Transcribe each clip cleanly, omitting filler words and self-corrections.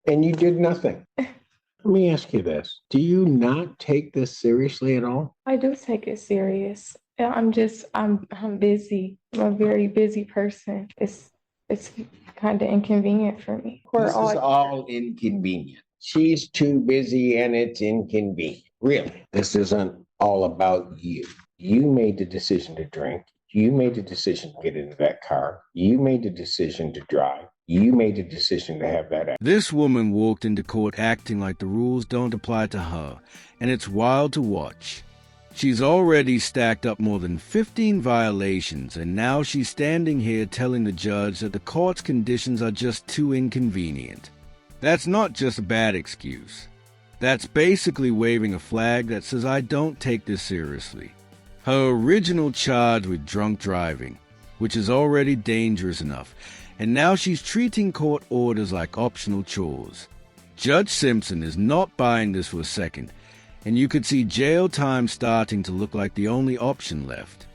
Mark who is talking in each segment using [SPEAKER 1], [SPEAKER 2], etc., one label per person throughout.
[SPEAKER 1] And you did nothing. Let me ask you this. Do you not take this seriously at all?
[SPEAKER 2] I do take it serious. Yeah, I'm busy. I'm a very busy person. It's kind of inconvenient for me.
[SPEAKER 1] This is all inconvenient. She's too busy and it's inconvenient. Really, this isn't all about you. You made the decision to drink. You made the decision to get into that car. You made the decision to drive. You made the decision to have that.
[SPEAKER 3] This woman walked into court acting like the rules don't apply to her, and it's wild to watch. She's already stacked up more than 15 violations, and now she's standing here telling the judge that the court's conditions are just too inconvenient. That's not just a bad excuse. That's basically waving a flag that says I don't take this seriously. Her original charge with drunk driving, which is already dangerous enough, and now she's treating court orders like optional chores. Judge Simpson is not buying this for a second, and you could see jail time starting to look like the only option left.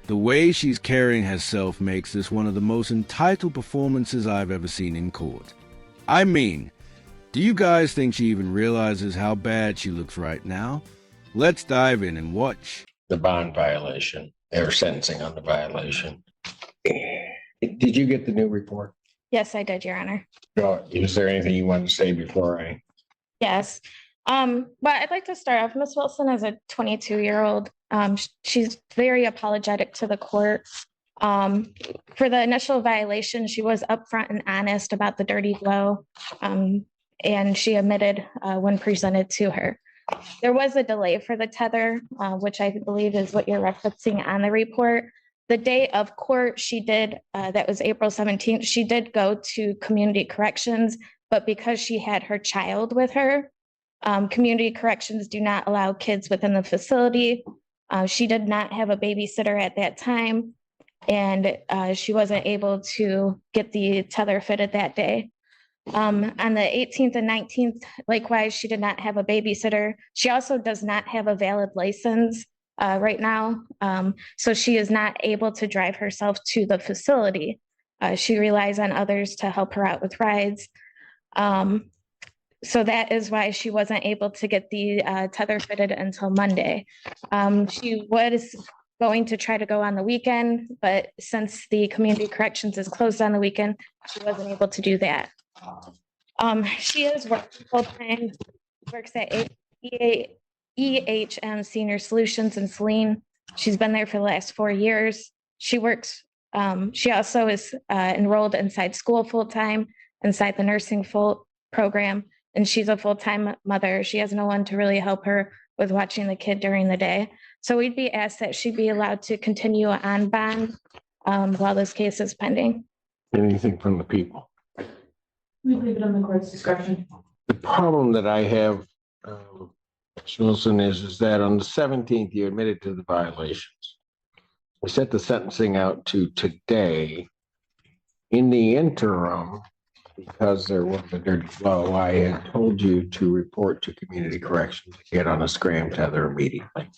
[SPEAKER 3] The way she's carrying herself makes this one of the most entitled performances I've ever seen in court. I mean, do you guys think she even realizes how bad she looks right now? Let's dive in and watch.
[SPEAKER 1] The bond violation, or sentencing on the violation. Did you get the new report?
[SPEAKER 4] Yes, I did, Your Honor.
[SPEAKER 1] Is there anything you want to say before I?
[SPEAKER 4] Yes. But I'd like to start off. Ms. Wilson is a 22-year-old. She's very apologetic to the court. For the initial violation, she was upfront and honest about the dirty glow, and she admitted when presented to her. There was a delay for the tether, which I believe is what you're referencing on the report. The day of court, she did, that was April 17th, she did go to community corrections, but because she had her child with her, community corrections do not allow kids within the facility. She did not have a babysitter at that time, and she wasn't able to get the tether fitted that day. On the 18th and 19th, likewise, she did not have a babysitter. She also does not have a valid license right now, so she is not able to drive herself to the facility. She relies on others to help her out with rides. So that is why she wasn't able to get the tether fitted until Monday. She was going to try to go on the weekend, but since the community corrections is closed on the weekend, she wasn't able to do that. She is working full-time, works at EHM Senior Solutions in Saline. She's been there for the last 4 years. She works, she also is enrolled inside school full-time, inside the nursing program, and she's a full-time mother. She has no one to really help her with watching the kid during the day. So we'd be asked that she be allowed to continue on bond while this case is pending.
[SPEAKER 1] Anything from the people?
[SPEAKER 2] We leave it on the court's discretion.
[SPEAKER 1] The problem that I have, Ms. Wilson, is that on the 17th, you admitted to the violations. We set the sentencing out to today. In the interim, because there was a dirty flow, I had told you to report to community corrections to get on a scram tether immediately.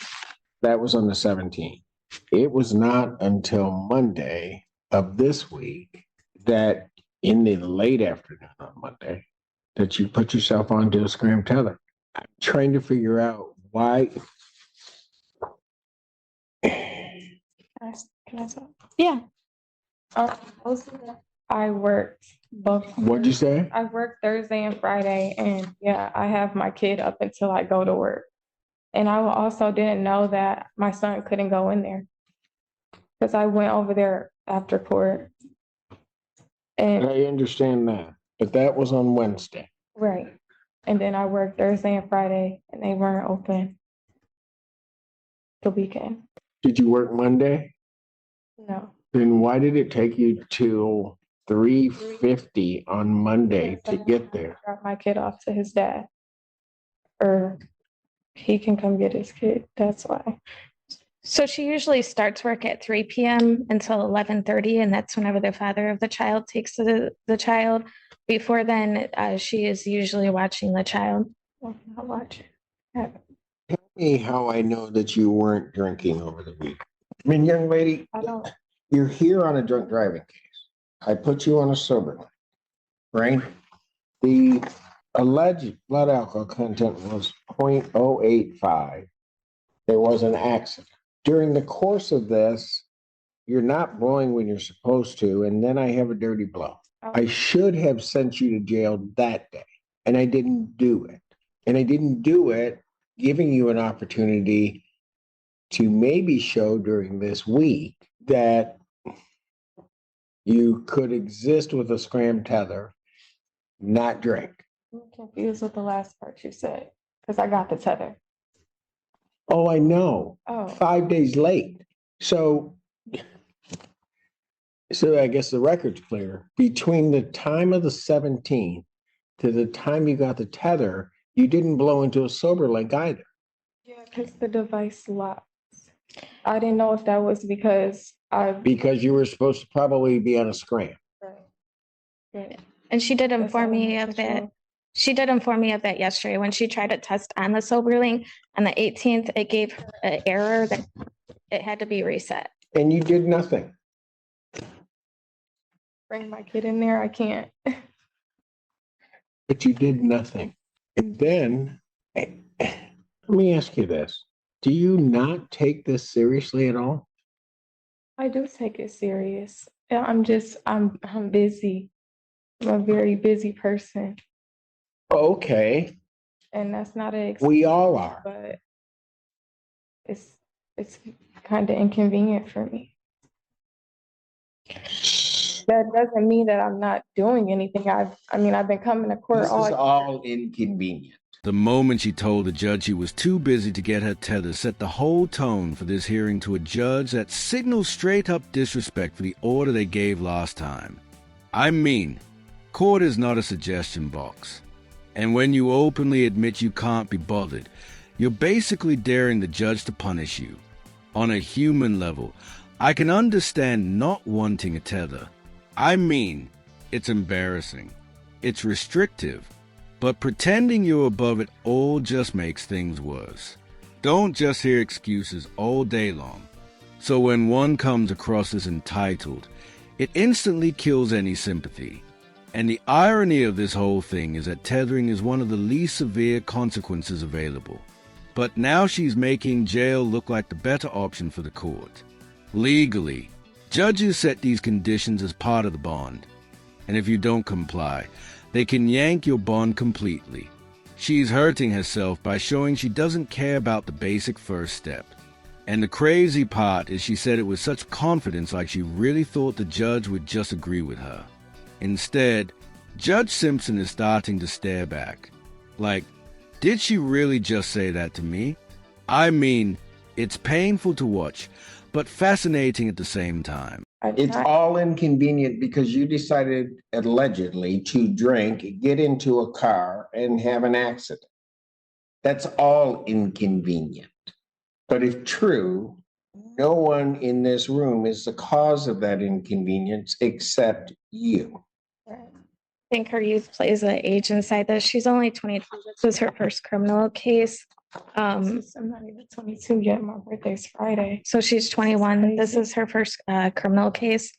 [SPEAKER 1] That was on the 17th. It was not until Monday of this week that in the late afternoon on Monday that you put yourself onto a scram tether. I'm trying to figure out why.
[SPEAKER 2] Can I talk?
[SPEAKER 4] Yeah.
[SPEAKER 2] I worked both.
[SPEAKER 1] What'd you say?
[SPEAKER 2] I worked Thursday and Friday, and yeah, I have my kid up until I go to work. And I also didn't know that my son couldn't go in there because I went over there after court. And
[SPEAKER 1] I understand that, but that was on Wednesday.
[SPEAKER 2] right. And then I worked Thursday and Friday, and they weren't open the weekend.
[SPEAKER 1] Did you work Monday?
[SPEAKER 2] No.
[SPEAKER 1] Then why did it take you till 3:50 on Monday to get there?
[SPEAKER 2] Drop my kid off to his dad, or he can come get his kid. That's why.
[SPEAKER 4] So she usually starts work at 3 p.m. until 11:30, and that's whenever the father of the child takes the child. Before then, she is usually watching the child.
[SPEAKER 2] Well, not watching.
[SPEAKER 1] Tell me how I know that you weren't drinking over the week. I mean, young lady,
[SPEAKER 2] I don't.
[SPEAKER 1] you're here on a drunk driving case. I put you on a sober line, right? The alleged blood alcohol content was 0.085. There was an accident. During the course of this, you're not blowing when you're supposed to, and then I have a dirty blow. I should have sent you to jail that day, and I didn't do it. And I didn't do it giving you an opportunity to maybe show during this week that you could exist with a scram tether, not drink.
[SPEAKER 2] I'm confused with the last part you said, because I got the tether.
[SPEAKER 1] Oh, I know.
[SPEAKER 2] Oh.
[SPEAKER 1] 5 days late. So I guess the record's clear. Between the time of the 17th to the time you got the tether, you didn't blow into a sober leg either.
[SPEAKER 2] Yeah, because the device locks. I didn't know if that was because
[SPEAKER 1] Because you were supposed to probably be on a scram.
[SPEAKER 2] Right.
[SPEAKER 4] And she did inform me of that. She did inform me of that yesterday when she tried to test on the sober link on the 18th. It gave her an error that it had to be reset.
[SPEAKER 1] And you did nothing.
[SPEAKER 2] Bring my kid in there, I can't.
[SPEAKER 1] But you did nothing. And then, let me ask you this. Do you not take this seriously at all?
[SPEAKER 2] I do take it serious. I'm busy. I'm a very busy person.
[SPEAKER 1] Okay,
[SPEAKER 2] And that's not an excuse,
[SPEAKER 1] we all are.
[SPEAKER 2] but it's kind of inconvenient for me. That doesn't mean that I'm not doing anything. I've been coming to court
[SPEAKER 1] This is all inconvenient.
[SPEAKER 3] The moment she told the judge she was too busy to get her tether set the whole tone for this hearing to a judge that signaled straight up disrespect for the order they gave last time. I mean, court is not a suggestion box. And when you openly admit you can't be bothered, you're basically daring the judge to punish you. On a human level, I can understand not wanting a tether. I mean, it's embarrassing. It's restrictive. But pretending you're above it all just makes things worse. Don't just hear excuses all day long. So when one comes across as entitled, it instantly kills any sympathy. And the irony of this whole thing is that tethering is one of the least severe consequences available. But now she's making jail look like the better option for the court. Legally, judges set these conditions as part of the bond. And if you don't comply, they can yank your bond completely. She's hurting herself by showing she doesn't care about the basic first step. And the crazy part is she said it with such confidence, like she really thought the judge would just agree with her. Instead, Judge Simpson is starting to stare back. Like, did she really just say that to me? I mean, it's painful to watch, but fascinating at the same time.
[SPEAKER 1] It's all inconvenient because you decided allegedly to drink, get into a car, and have an accident. That's all inconvenient. But if true, no one in this room is the cause of that inconvenience except you.
[SPEAKER 4] I think her youth plays an age inside this. She's only 22. This was her first criminal case.
[SPEAKER 2] I'm not even 22 yet. My birthday's Friday.
[SPEAKER 4] So she's 21. This is her first criminal case.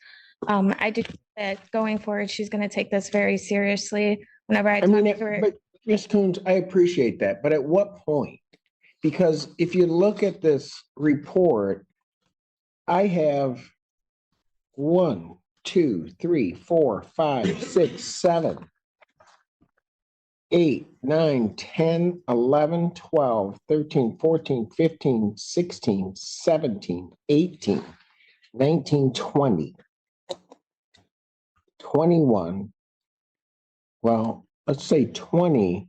[SPEAKER 4] I do think that going forward, she's going to take this very seriously. Whenever I talk to her,
[SPEAKER 1] But Ms. Coons, I appreciate that. But at what point? Because if you look at this report, I have 1, 2, 3, 4, 5, 6, 7, 8, 9, 10, 11, 12, 13, 14, 15, 16, 17, 18, 19, 20, 21. Well, let's say 20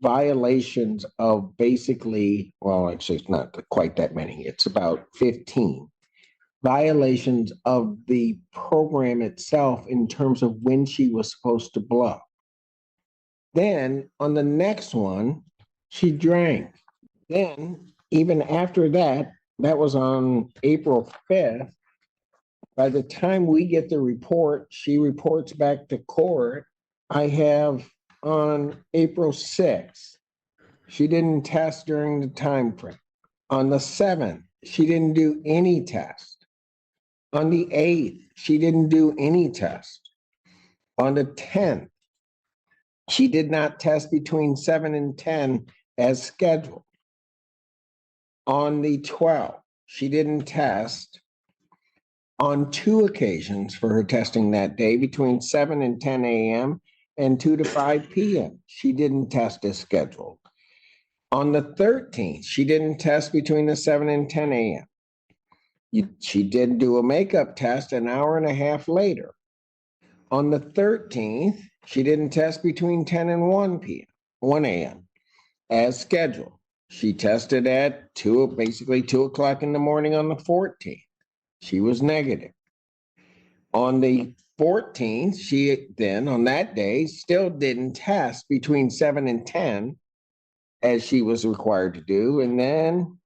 [SPEAKER 1] violations of basically, well, actually, it's not quite that many. It's about 15 violations of the program itself in terms of when she was supposed to blow. Then on the next one, she drank. Then even after that, that was on April 5th. By the time we get the report, she reports back to court. I have on April 6th, she didn't test during the time frame. On the 7th, she didn't do any test. On the 8th, she didn't do any test. On the 10th, She did not test between 7 and 10 as scheduled. On the 12th, she didn't test on 2 occasions for her testing that day between 7 and 10 a.m. and 2 to 5 p.m. She didn't test as scheduled. On the 13th, she didn't test between the 7 and 10 a.m. She did do a makeup test an hour and a half later. On the 13th, she didn't test between 10 and 1 a.m. as scheduled. She tested at basically 2 o'clock in the morning on the 14th. She was negative. On the 14th, she then on that day still didn't test between 7 and 10 as she was required to do. And then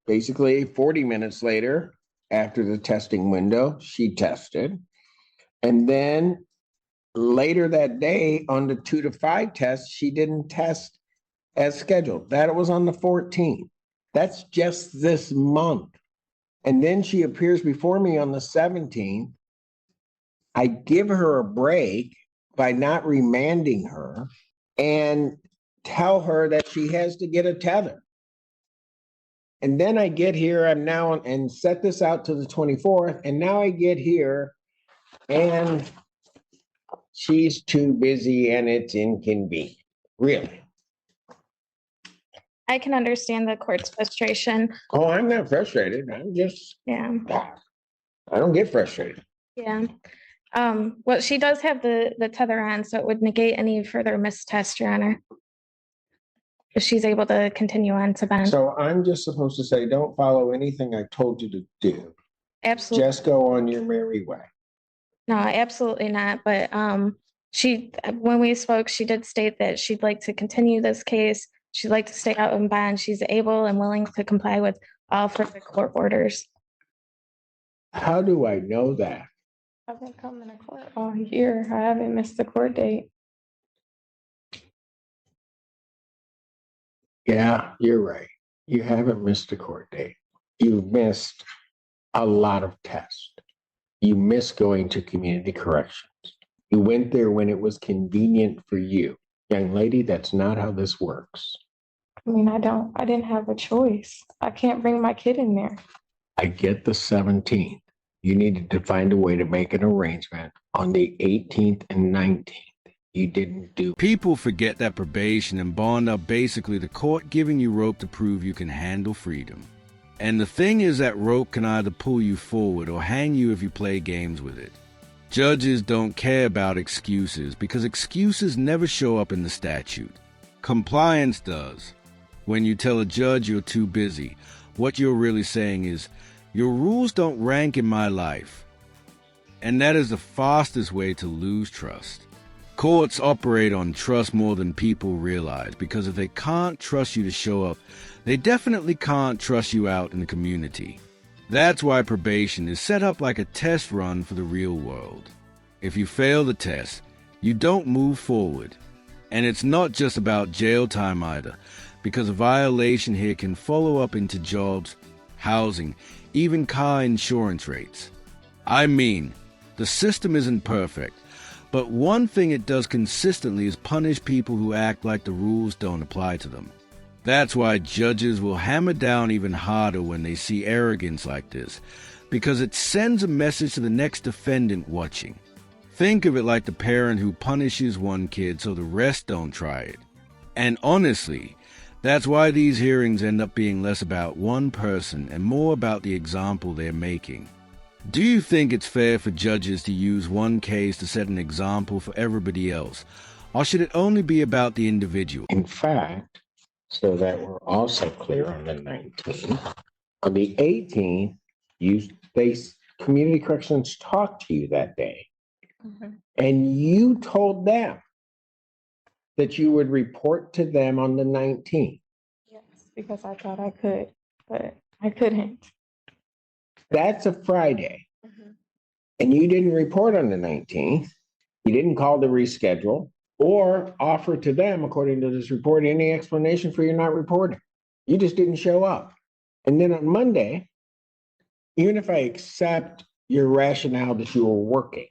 [SPEAKER 1] basically 40 minutes later, after the testing window, she tested. And then later that day on the 2 to 5 test, she didn't test as scheduled. That was on the 14th. That's just this month. And then she appears before me on the 17th. I give her a break by not remanding her and tell her that she has to get a tether. And then I get here, I'm now and set this out to the 24th. And now I get here and she's too busy and it's inconvenient. Really.
[SPEAKER 4] I can understand the court's frustration.
[SPEAKER 1] Oh, I'm not frustrated. I'm just,
[SPEAKER 4] Yeah,
[SPEAKER 1] I don't get frustrated.
[SPEAKER 4] yeah. Well, she does have the tether on, so it would negate any further missed test, Your Honor. If she's able to continue on to bend.
[SPEAKER 1] So I'm just supposed to say, don't follow anything I told you to do.
[SPEAKER 4] Absolutely.
[SPEAKER 1] Just go on your merry way.
[SPEAKER 4] No, absolutely not. But when we spoke, she did state that she'd like to continue this case. She'd like to stay out on bond. She's able and willing to comply with all further court orders.
[SPEAKER 1] How do I know that?
[SPEAKER 2] I've been coming to court all year. I haven't missed a court date.
[SPEAKER 1] Yeah, you're right. You haven't missed a court date. You've missed a lot of tests. You missed going to community corrections. You went there when it was convenient for you. Young lady, that's not how this works.
[SPEAKER 2] I mean, I didn't have a choice. I can't bring my kid in there.
[SPEAKER 1] I get the 17th. You needed to find a way to make an arrangement on the 18th and 19th. You didn't do.
[SPEAKER 3] People forget that probation and bond are basically the court giving you rope to prove you can handle freedom. And the thing is that rope can either pull you forward or hang you if you play games with it. Judges don't care about excuses because excuses never show up in the statute. Compliance does. When you tell a judge you're too busy, what you're really saying is, your rules don't rank in my life. And that is the fastest way to lose trust. Courts operate on trust more than people realize because if they can't trust you to show up, they definitely can't trust you out in the community. That's why probation is set up like a test run for the real world. If you fail the test, you don't move forward. And it's not just about jail time either, because a violation here can follow up into jobs, housing, even car insurance rates. I mean, the system isn't perfect, but one thing it does consistently is punish people who act like the rules don't apply to them. That's why judges will hammer down even harder when they see arrogance like this, because it sends a message to the next defendant watching. Think of it like the parent who punishes one kid so the rest don't try it. And honestly, that's why these hearings end up being less about one person and more about the example they're making. Do you think it's fair for judges to use one case to set an example for everybody else, or should it only be about the individual?
[SPEAKER 1] In fact, so that we're also clear on the 19th, on the 18th, community corrections talked to you that day.
[SPEAKER 2] Mm-hmm.
[SPEAKER 1] And you told them that you would report to them on the 19th.
[SPEAKER 2] Yes, because I thought I could, but I couldn't.
[SPEAKER 1] That's a Friday.
[SPEAKER 2] Mm-hmm.
[SPEAKER 1] And you didn't report on the 19th. You didn't call to reschedule or offer to them, according to this report, any explanation for your not reporting. You just didn't show up. And then on Monday, even if I accept your rationale that you were working,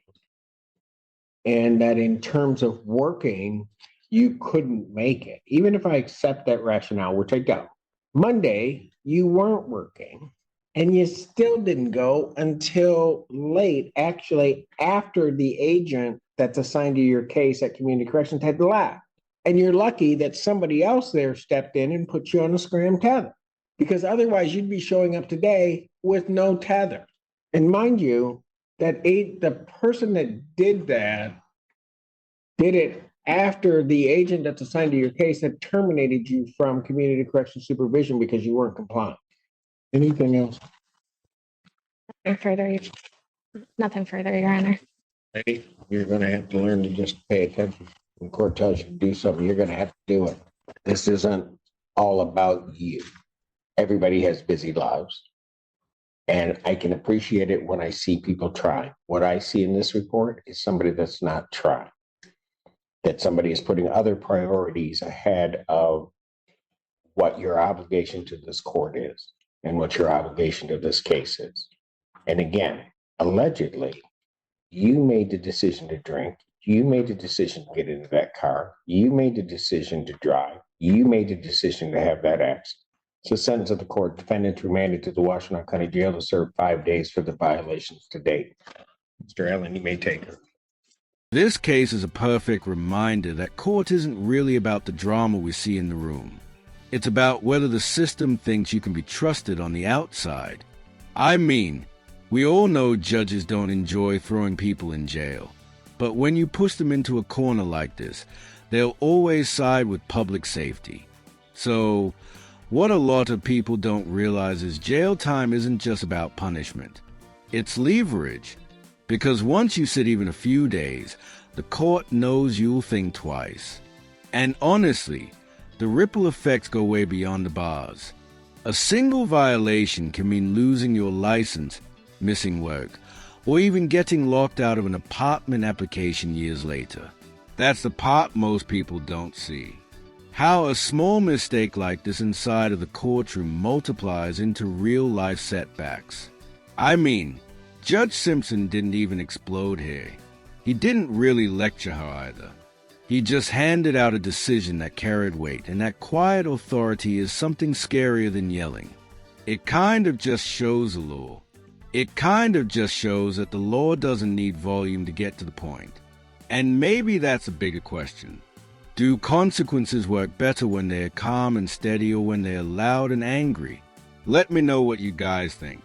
[SPEAKER 1] and that in terms of working, you couldn't make it. Even if I accept that rationale, which I don't. Monday, you weren't working and you still didn't go until late, actually, after the agent that's assigned to your case at Community Corrections had left. And you're lucky that somebody else there stepped in and put you on a scram tether, because otherwise you'd be showing up today with no tether. And mind you, the person that did that did it after the agent that's assigned to your case had terminated you from community correction supervision because you weren't compliant. Anything else?
[SPEAKER 4] Nothing further, Your Honor.
[SPEAKER 1] Ready? You're going to have to learn to just pay attention. When court tells you to do something, you're going to have to do it. This isn't all about you. Everybody has busy lives. And I can appreciate it when I see people try. What I see in this report is somebody that's not trying. That somebody is putting other priorities ahead of what your obligation to this court is and what your obligation to this case is. And again, allegedly, you made the decision to drink. You made the decision to get into that car. You made the decision to drive. You made the decision to have that accident. So, sentence of the court, defendant remanded to the Washington County Jail to serve 5 days for the violations to date. Mr. Allen, you may take her.
[SPEAKER 3] This case is a perfect reminder that court isn't really about the drama we see in the room. It's about whether the system thinks you can be trusted on the outside. I mean, we all know judges don't enjoy throwing people in jail. But when you push them into a corner like this, they'll always side with public safety. So, what a lot of people don't realize is jail time isn't just about punishment. It's leverage. Because once you sit even a few days, the court knows you'll think twice. And honestly, the ripple effects go way beyond the bars. A single violation can mean losing your license, missing work, or even getting locked out of an apartment application years later. That's the part most people don't see. How a small mistake like this inside of the courtroom multiplies into real-life setbacks. I mean, Judge Simpson didn't even explode here. He didn't really lecture her either. He just handed out a decision that carried weight, and that quiet authority is something scarier than yelling. It kind of just shows the law. It kind of just shows that the law doesn't need volume to get to the point. And maybe that's a bigger question. Do consequences work better when they're calm and steady or when they're loud and angry? Let me know what you guys think.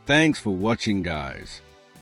[SPEAKER 3] Thanks for watching, guys.